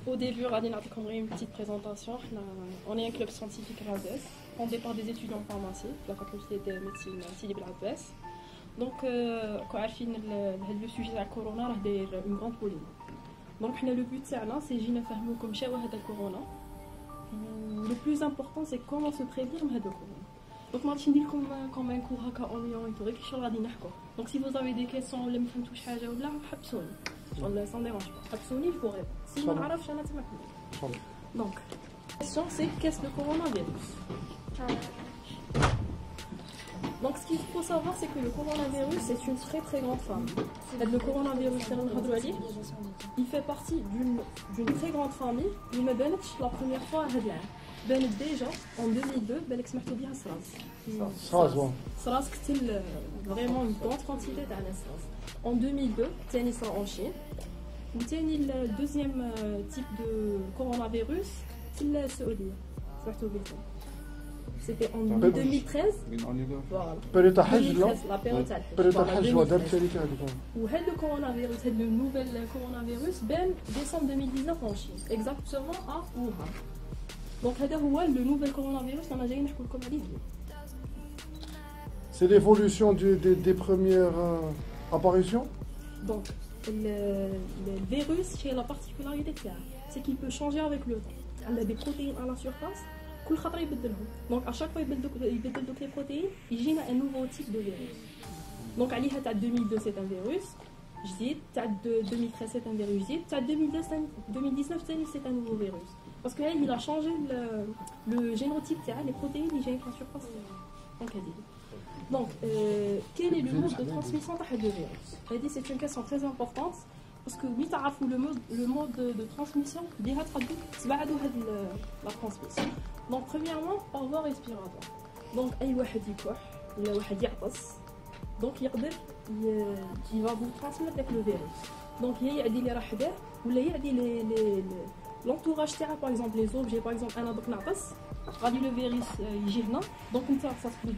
Au début, on a une petite présentation. On est un club scientifique RADES, fondé par des étudiants en pharmacie, la faculté de médecine Sidi Belabès. Donc, quand le sujet de la corona, il y a une grande polémique. Donc, le but, c'est de faire comme chez le corona. Le plus important, c'est comment se prévenir de corona. Donc, je vais vous dire comme un cours en lien avec donc, si vous avez des questions, vous ne savez pas ou là, ça ne dérange pas. Absolument, il faut répondre. Si vous ne savez pas, donc, la question c'est qu'est-ce que le coronavirus? Donc, ce qu'il faut savoir, c'est que le coronavirus est une très très grande famille. Le coronavirus, il fait partie d'une très grande famille. Il me donne la première fois à Hadlan. Déjà en 2002, il a SRAS, c'était vraiment une grande quantité de SRAS. En 2002, il ça en Chine. Le deuxième type de coronavirus, c'est le Saoudi. C'était en 2013. Voilà. La période le coronavirus, le nouvel coronavirus, décembre 2019 en Chine, exactement à Wuhan. Donc, le nouvel coronavirus, on a déjà eu c'est l'évolution des premières apparitions. Donc, le virus, c'est la particularité c'est qu'il peut changer avec le temps. Il a des protéines à la surface. Donc, à chaque fois qu'il y a des protéines, il y a un nouveau type de virus. Donc, à 2002, c'est un virus. Je dis, 2013, c'est un virus. Je dis, 2019, c'est un nouveau virus. Parce qu'il a changé le génotype, les protéines, il y a une surface. Donc, quel est le mode de transmission de ce virus? C'est une question très importante. Parce que le mode de transmission, c'est la transmission. Donc, premièrement, par voie respiratoire. Donc, donc, il va vous transmettre avec le virus. Donc, il y a des rahdeh ou il y a l'entourage, par exemple, les objets, par exemple, un le virus, donc, ça se peut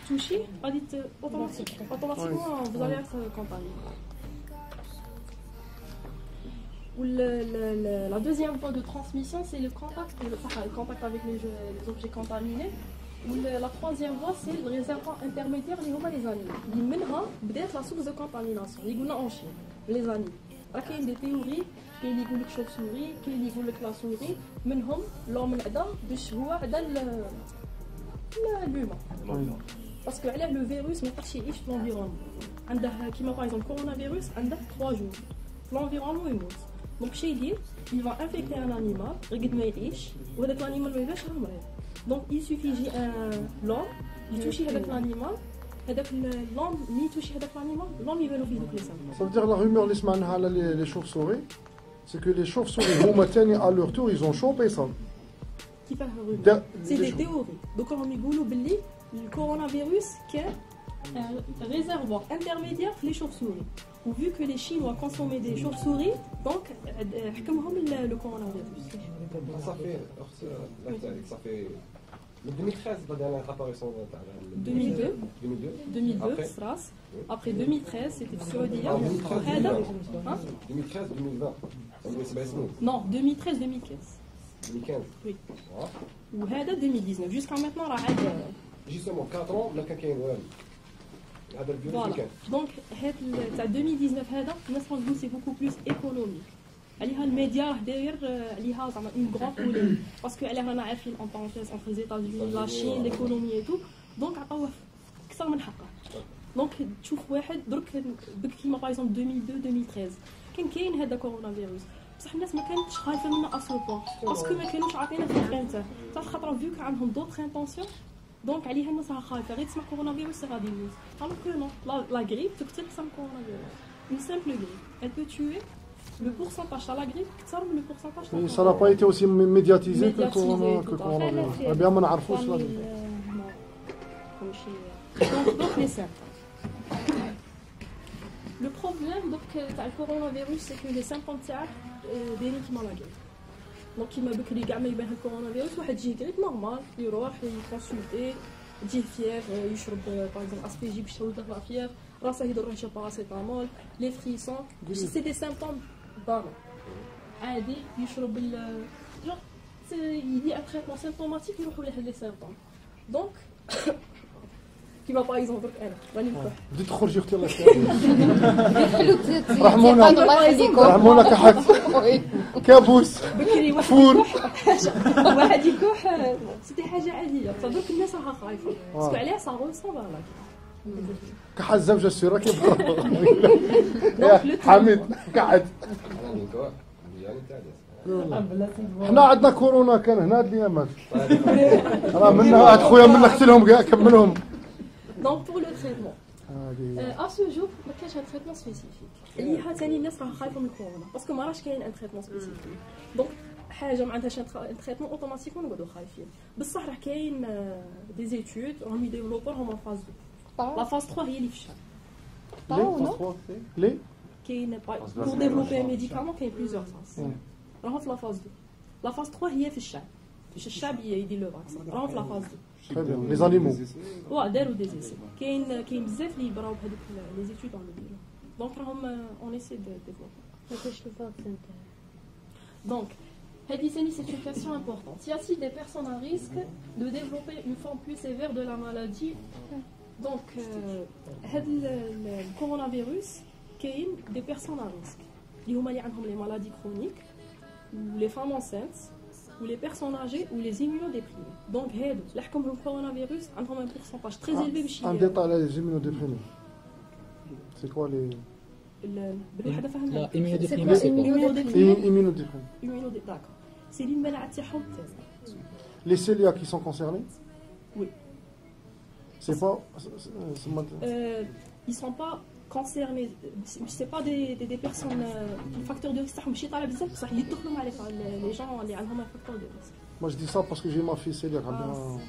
toucher, automatiquement, vous allez être contaminé. La deuxième voie de transmission, c'est le contact avec les objets contaminés. La troisième voie, c'est le réservoir intermédiaire, les animaux. Il y a la source de contamination. Il y a en Chine, les animaux. Il y a des théories qui disent que la chauve-souris, qui disent que la souris, l'homme l'humain. Parce que le virus n'est pas chez l'environnement. Par exemple, le coronavirus, il y a 3 jours. L'environnement est mort. Donc, il va infecter un animal, ou l'animal va être mort. Donc, il suffit l'homme, il touche avec l'animal, l'homme, il touche avec l'animal, l'homme, il va nous faire les symptômes. Ça veut dire la rumeur les chauves-souris, c'est que les chauves-souris, à leur tour, ils ont chopé ça. C'est des théories. Donc, on dit que le coronavirus est un réservoir intermédiaire pour les chauves-souris. Vu que les Chinois consommaient des chauves-souris, donc, le coronavirus. Ça fait 2013, la dernière apparition. 2002, SRAS. Après 2013, c'était le Saoudi. 2013, 2020. Non, 2013, 2015. 2015. Oui. Ou 2019. Jusqu'à maintenant, justement, 4 ans, le caca. Voilà. Donc, 2019, c'est beaucoup plus économique. Les médias derrière une grande polémique. Parce qu'elle a fait en parenthèse entre les États-Unis, la Chine, l'économie et tout. Donc, donc tu vois, par exemple 2002-2013, quand il y a eu le coronavirus. بصح الناس ما كانتش خايفه منه اسوبون باسكو ما كانوش عاطينا فكره نتاع خاطر فيو كان عندهم دوطخ انتونسيون دونك عليها الناس راه خايفه غير تسمع كورونا فيروس غادي يموت alors que non la grippe تقتل اكثر من كورونا فيروس une simple grippe elle peut tuer le pourcentage de la grippe اكثر من le pourcentage mais ça n'a pas été aussi médiatisé que le coronavirus bien ما نعرفوش لا donc les symptômes. Le problème donc le coronavirus c'est que les symptômes دايرين كيما لا grippe. Donc كيما بكري كاع ما يبان الكورونافيروس واحد يجي غريب نورمال يروح يكونسلتي تجيه فيير يشرب باغ اكزومبل اسبيجي باش تهود لا فيير راسه يضر يشرب باراسيتامول لي فريسون سي دي سيمبتوم بانو عادي يشرب جون يدي ان تريتمون سيمبتوماتيك يروحوا ليه لي سيمبتوم دونك كيما باغ اكزومبل درك انا راني نكح بديت تخرجي اختي الله حلو رحمونا الله يخليكم رحمونا كحك كابوس بكري واحد فول. واحد يكح سيتي حاجه عاديه فدرك الناس راها خايفه باسكو عليها سا غونسون فوالا كحل الزوجه السيره كيبقى دونك حميد قعد انا نكوع يعني تاع حنا عندنا كورونا كان هنا هاد الايامات راه منا واحد خويا منا قتلهم كاع كملهم دونك بور لو تريتمون هادي ا سو جور ما كاينش ان تريتمون سبيسيفيك اللي ها ثاني الناس راها خايفه من الكورونا باسكو ما راهش كاين ان تريتمون سبيسيفيك دونك حاجه ما عندهاش ان تريتمون اوتوماتيكمون نقعدوا خايفين بصح راه كاين دي زيتود راهم يديفلوبوهم فاز 2 لا فاز 3 هي اللي في الشهر لي كاين بور ديفلوبي ان ميديكامون كاين بليزيور فاز راهم في لا فاز 2 لا فاز 3 هي في الشعب باش الشعب يدير لو فاكسان راهم في لا فاز 2 تري بيان لي زانيمو وا داروا دي زيسي كاين بزاف اللي يبراو بهذوك لي زيتود اون لو دونك راهم اون ايسي دو ديفلوبي كيفاش الفاكسين تاعها Donc, Hadithani, c'est une question importante. Y a-t-il des personnes à risque de développer une forme plus sévère de la maladie? Donc, le coronavirus, il y a des personnes à risque. Il y a les maladies chroniques, ou les femmes enceintes, ou les personnes âgées, ou les immunodéprimés. Donc, le coronavirus a un pourcentage très élevé de un détail les immunodéprimés c'est quoi les لا immunodéprimé c'est quoi immunodéprimés. D'accord. C'est l'immunité تاعهم فاسده. les cœliaques qui sont concernés Oui. c'est pas Ils sont pas concernés. C'est pas des personnes. Le facteur de risque تاعهم ماشي طالع بزاف بصح يدخلوا مع les gens اللي عندهم un facteur de risque. moi je dis ça parce que j'ai ma fille cœliaque عندها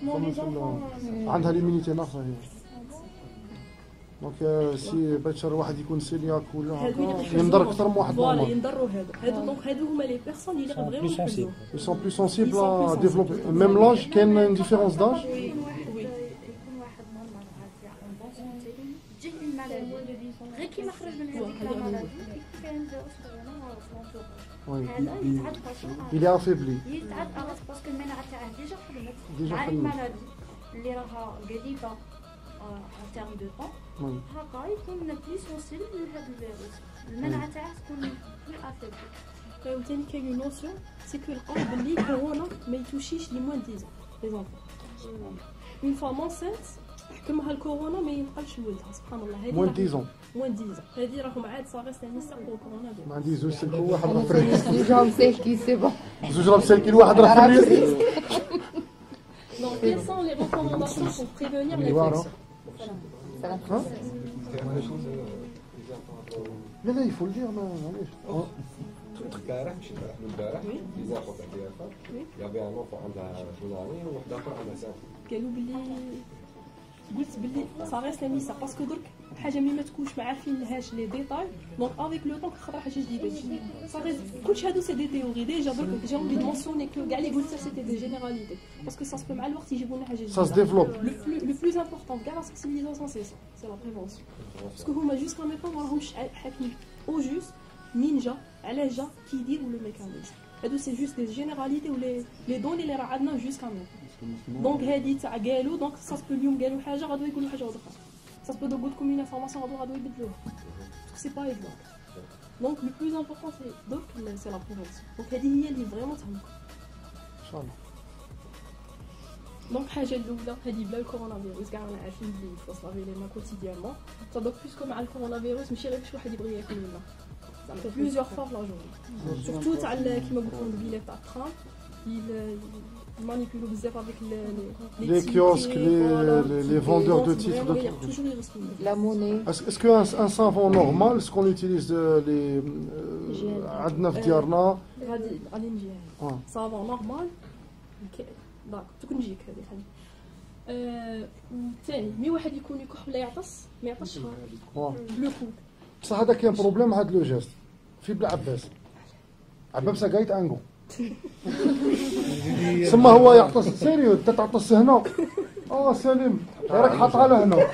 Non, les enfants. عندها l'immunité ناقصه هي دونك سي بشر واحد يكون سيلياك ولا هكا ينضر اكثر من واحد فوالا نورمال ينضروا هادو دونك هادو هما لي بيرسون اللي فريمون يحبوا. ils sont plus sensibles à développer même l'âge كاين une différence d'âge وي يكون واحد نورمال هكا اون بون سونتي تجيه المالادي غير كيما خرج من هذيك المالادي كاين oui هذا يتعد فاشل il est affaibli يتعد اغاث باسكو المناعه تاعه ديجا خدمت ديجا مع خدمت. المالادي اللي راها قريبه ان تيرم دو طون oui هكا يكون بلي سونسيبل لهذا الفيروس المناعه تاعه تكون بلي افيبلي. وثاني كاين اون نوسيون سي كو القول باللي كورونا ما يتوشيش لي موان 10 لي زونفون اون فوا مونسيت حكمها الكورونا ما ينقلش لولدها سبحان الله هذه moins de 10 ans موان 10 هذه راهم عاد صاغي سانيستا بور كورونا ما عندي زوج سلك واحد راه في الريس déjà مسالكي سي بون زوج راه مسالكين واحد راه في الريس Donc, quelles sont les recommandations pour prévenir Voilà. l'infection? لا لا il faut le dire ما معليش البارح مشيت البارح لي زانفون تاع دي اف يافي ان اونفون عندها جوناني وواحد اخر عندها سان قالوا باللي قلت باللي صا ريست نيسا باسكو درك حاجه ملي ما تكونش ما عارفين لهاش لي ديتاي دونك افيك لو طون كتخرج حاجه جديده تجي صافي كلشي هادو سي دي تيوري ديجا درك جي اونفي دو مونسيوني كو كاع لي قلت سيتي دي جينيراليتي باسكو سا سبو مع الوقت يجيبوا لنا حاجه جديده ça se développe لو بلوز امبورطون كاع لا سنسيبيليزاسيون سي سي لا بريفونسيون باسكو هما جوسكا ميطون ما راهمش حاكمين او جوست مين جا علاش جا كي يدير لو ميكانيزم هادو سي جوست دي جينيراليتي ولا لي دوني اللي راه عندنا جوسكا ميطون دونك هادي تاع قالوا دونك سا سبو اليوم قالوا حاجه غادو يقولوا حاجه اخرى سا سبو دو لكم اون انفورماسيون غادو يبدلوها سي با ايفون دونك لو بلوز امبورطون سي دوك سي لا بريفونسيون دونك هادي هي اللي فريمون تهمكم ان شاء الله دونك حاجه الاولى هادي بلا الكورونا فيروس كاع رانا عارفين بلي يفوس لافي لي ما كوتيديانمون دوك بيسكو مع الكورونا فيروس ماشي غير باش واحد يبغي ياكل ولا زعما بليزيور فوا في لا جورني سورتو تاع كيما قلت لكم البيلات تاع الترام يمانيبيلو بزاف افيك les kiosques les vendeurs de titres de la monnaie est-ce que un savon normal ce qu'on utilise les عندنا في ديارنا غادي نجي صافون نورمال داك تكون نجيك هذه خلي وثاني مي واحد يكون يكح ولا يعطس ما يعطسش لو كو بصح هذا كاين بروبليم هذا لو جيست في بلا عباس عباس قايت انغو ثم هو يعطس سيريو انت تعطس هنا سليم راك حاطها له هنا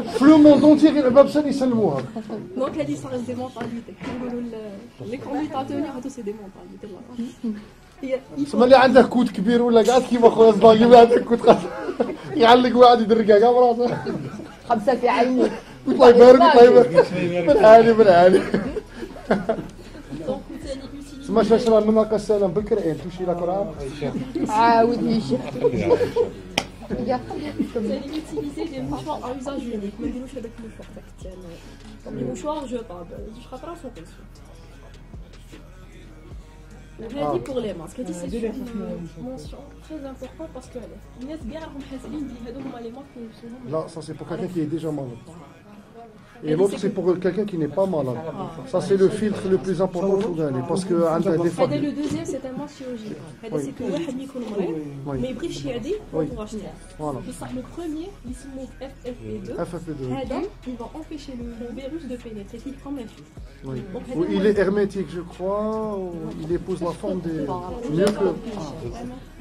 في لو موند اونتي غير الباب سال يسلموها دونك هذه صارت دي مونطاليتي نقولوا لي كوميتاتور هادو سي دي مونطاليتي هي ثم اللي عنده كود كبير ولا قاعد كيما خويا صداقي ما عندك كود يعلق واحد يدرقها كاع براسه 5 في عينيك الله يبارك الله يبارك بالعالي بالعالي ثم شاشره من هكا السلام بالكرعين تمشي لك راه عاودني شي c'est utiliser des mouchoirs à usage unique ما نديروش هذاك الموشوار تاع التاني لي مouchoirs جوطابل زوج خطرات سون كونسيون وهذه بور لي ماسك هذه سي مونسيون تري امبورطون باسكو الناس كاع راهم حاسبين بلي هذو هما لي ماسك اللي يلبسوهم لا ça c'est pour quelqu'un qui est déjà malade et l'autre c'est pour quelqu'un qui n'est pas malade ça c'est le filtre le plus important parce que عندها des هذا لو دوزيام سي ان ماسك chirurgical هذا سي كو واحد اللي يكون مريض ما يبغيش يعدي لونطوراج تاعو بصح لو بروميير اللي يسموه FFP2 هذا il va empêcher le virus de pénétrer c'est comme un filtre oui. Il est hermétique je crois il épouse la forme des mieux que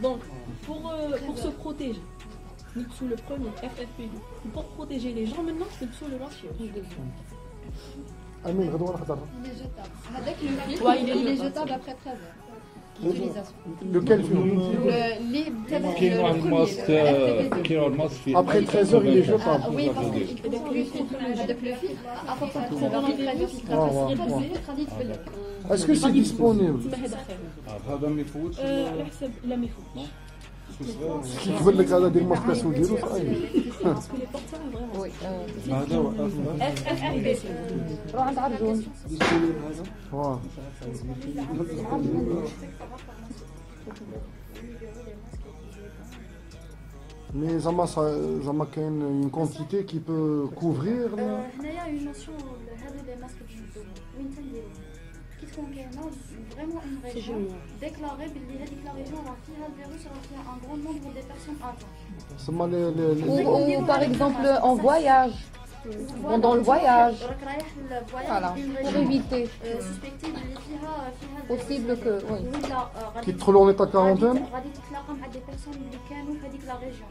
donc pour se protéger sous le premier FFP2 pour protéger les gens maintenant c'est sous le marché Amine غدوه نحضر هذاك il est jetable après 13 heures d'utilisation. Lequel film كاين الماسك في Après 13 heures il est jetable. Oui, parce que هذاك le filtre à partir de 13 heures Est-ce que c'est disponible هذا ما يفوتش على حسب لا ما يفوتش كيقول لك هذا ديال الماسك اسود ديالو صايب باسكو لي بورتور فريمون هذا هو FFP2 روح عند عرجون واه Mais زعما كاين une quantité qui peut couvrir هنايا une notion هذو les masques جدو وين تنديرو كي تكون كاينه فريمون اون ريجيون ديكلاري بلي هذيك لا ريجيون راه فيها الفيروس راه فيها ان غران نومبر دي بيرسون اتون ثم ou par exemple en voyage pendant le voyage راك رايح voilà للفواياج pour éviter سوسبكتي بلي فيها possible que oui ولا كي تدخلوا en état quarantaine غادي تتلاقى مع دي بيرسون اللي كانوا في هذيك لا ريجيون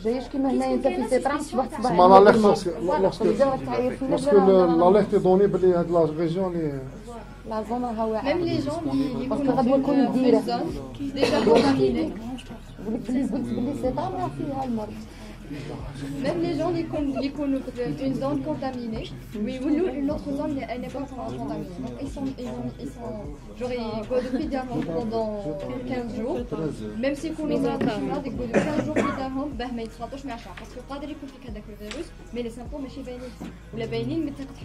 جايش كيما هنايا انت في سيتران صباح صباح ما l'alerte lorsque l'alerte est donnée بلي هاد لا ريجيون اللي لا زون راها واعره ميم لي جون اللي باسكو غادي يكون ديره ديجا كونتاميني قلت بلي سيتران راه فيها المرض Même les gens qui connaissent une zone contaminée, oui, ou une autre zone n'est pas contaminée. Donc ils sont genre ils go depuis d'avant pendant 15 jours. Même si qu'on les a des go de 15 jours d'avant, bah ما يتخاطوش مع شعر parce que قادر يكون فيك هذاك الفيروس mais les symptômes ماشي باينين ولا باينين متى تكون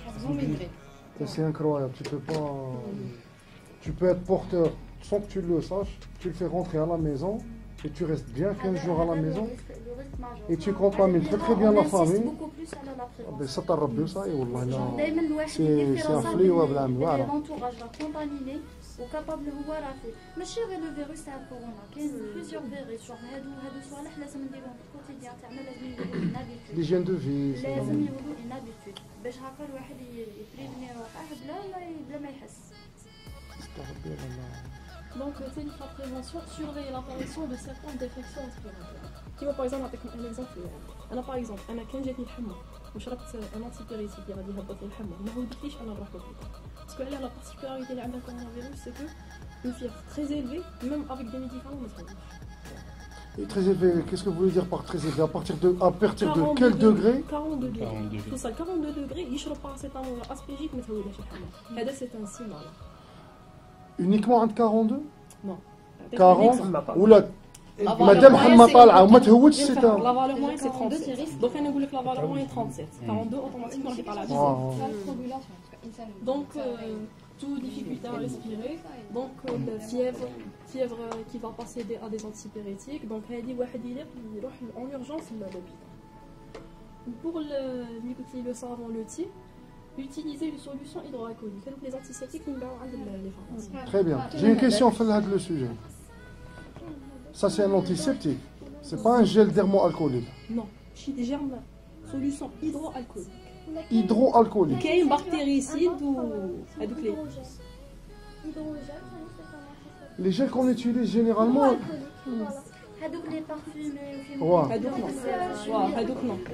حاسبهم من دري. C'est incroyable, tu peux être porteur sans que tu le saches, tu le fais rentrer à la maison et tu restes bien 15 jours à la maison et tu contamines très bien la famille. Ça t'a rabbi ça et wallah là. C'est un fléau بالعام واعره. L'entourage va contaminer وكابابل هو راه فيه ماشي غير لو فيروس تاع الكورونا كاين بليزيور فيروس شوف هادو صوالح لازم نديروهم في الكوتيديان تاعنا لازم يولوا ان هابيتود L'hygiène de vie. لازم يولوا ان هابيتود باش هكا الواحد يبريفني روحه بلا ما يحس Donc, c'est la prévention, surveiller l'apparition de certaines défections respiratoires. Qui va par exemple avec un exemple. أنا par exemple أنا كان جاتني الحمى وشربت un antibiotique اللي غادي يهبط لي الحمى ما هودتليش أنا نروح للدكتور. Parce que là la particularité اللي عندها coronavirus c'est que une fièvre très élevée même avec des médicaments ما تخليش. Et très élevé, qu'est-ce que vous voulez dire par très élevé? À partir de quel degré? 42 degrés. C'est ça, 42 degrés, يشرب paracétamol aspégique ما تهودش الحمى. هذا c'est un signe. Uniquement entre 42 Non. 40 ولا مادام حما طالعه وما تهودش سي La valeur moyenne c'est 37. Donc انا نقول لك la valeur moyenne 37. 42 automatiquement راح يطلع على Donc toute difficulté à respirer. Donc fièvre qui va passer à des antipyrétiques. Donc هذه واحد يروح en urgence à l'hôpital. Pour le savon le thé, utiliser une solution hydroalcoolique. Les antiseptiques nous donnent les pharmacies. Très bien. J'ai une question sur le sujet. Ça c'est un antiseptique. C'est pas un gel dermoalcoolique. Non, c'est germe solution hydroalcoolique. Hydroalcoolique. كاين بكتيريسيد و هذوك لي Les gels qu'on utilise généralement. هذوك les parfumés Ouais.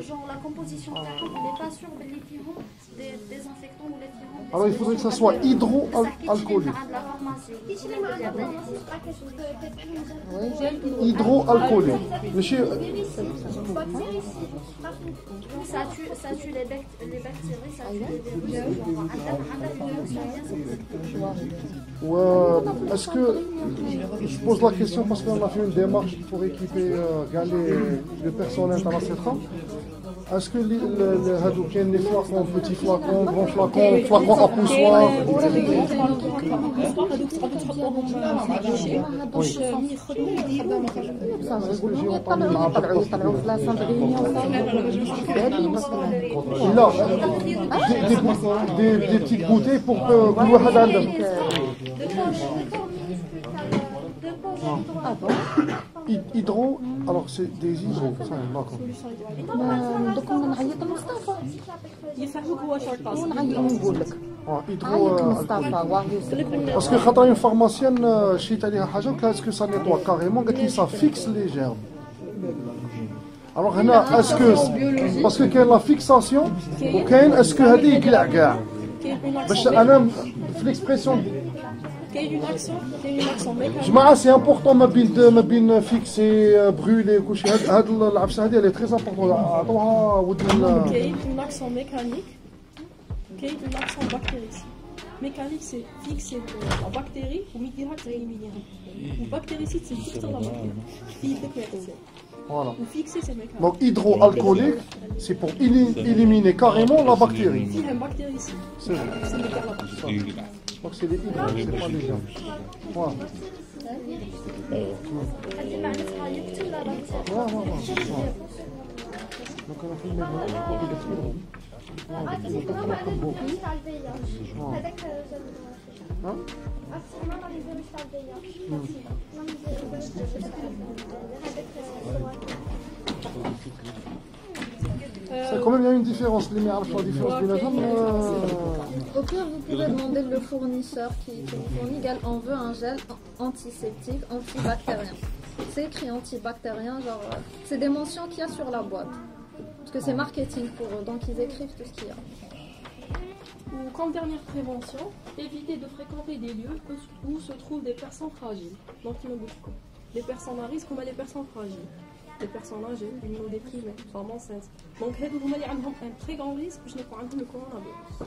genre la composition تاعهم n'est pas sûr باللي فيهم des désinfectants ou les فيهم Alors il faudrait que ça soit hydroalcoolique. Hydroalcoolique. Monsieur, ça tue les bactéries, ça tue les virus. ouais, est-ce que je pose la question parce qu'on a fait une démarche pour équiper le personnel dans la CETRA. Est-ce que les flacons, petits flacons, grands flacons, flacons à poussoir il a des petites bouteilles pour que le واحد عنده. Hydro, alors c'est des hydro, ça, d'accord. دوك نعيط لمصطفى يفهموك هو شرطاس ونعيط ونقول لك Hydro, عيط لمصطفى واه يوصل parce que خاطر une pharmacienne شيت عليها حاجه قالت est-ce que ça nettoie carrément قالت لي ça fixe les germes. Alors هنا est-ce que parce que كاين لا فيكساسيون وكاين est-ce que هذه يقلع كاع باش انا في ليكسبريسيون كاين اون اكسون ميكانيك جماعه سي امبورطون ما بين فيكسي برولي كلشي هاد العفسه هذه اللي تري امبورطون عطوها ودنا. كاين اون اكسون ميكانيك كاين اون اكسون بكتيريسي ميكانيك سي فيكسي لا بكتيري وميديرها تريمينيها والبكتيريسي تسكر لا بكتيري في يدك ويحسن Voilà. وفيكسي سي ميكانيك Donc hydroalcoolique, c'est pour éliminer carrément la bactérie. فيها بكتيريسي C'est vrai. سي ميكانيك Je crois que c'est les hydros, c'est pas les germes. Voilà. هذه معناتها يقتل لا بكتيريا. Donc on a fait le même hydro. C'est quand même, il y a une différence. Les meilleurs, la différence d'une femme. Au pire, vous pouvez demander le fournisseur qui vous fournit. On veut un gel antiseptique, antibactérien. C'est écrit antibactérien, genre c'est des mentions qu'il y a sur la boîte. Parce que c'est marketing pour eux, donc ils écrivent tout ce qu'il y a. Ou comme dernière prévention, éviter de fréquenter des lieux où se trouvent des personnes fragiles. Donc il y en a beaucoup. Les personnes à risque comme les personnes fragiles. Les personnes âgées, immunodéprimées, femmes enceintes. Donc هادو هما اللي عندهم un très grand risque باش يكون عندهم le coronavirus.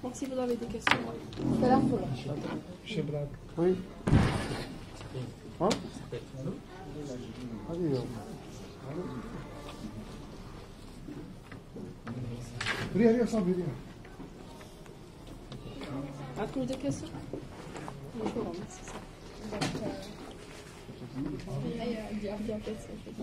Donc si vous avez des questions. Oui. Hein? Allez. Rien, ça veut dire. عندكم des questions? شكرا merci. diabète, ça fait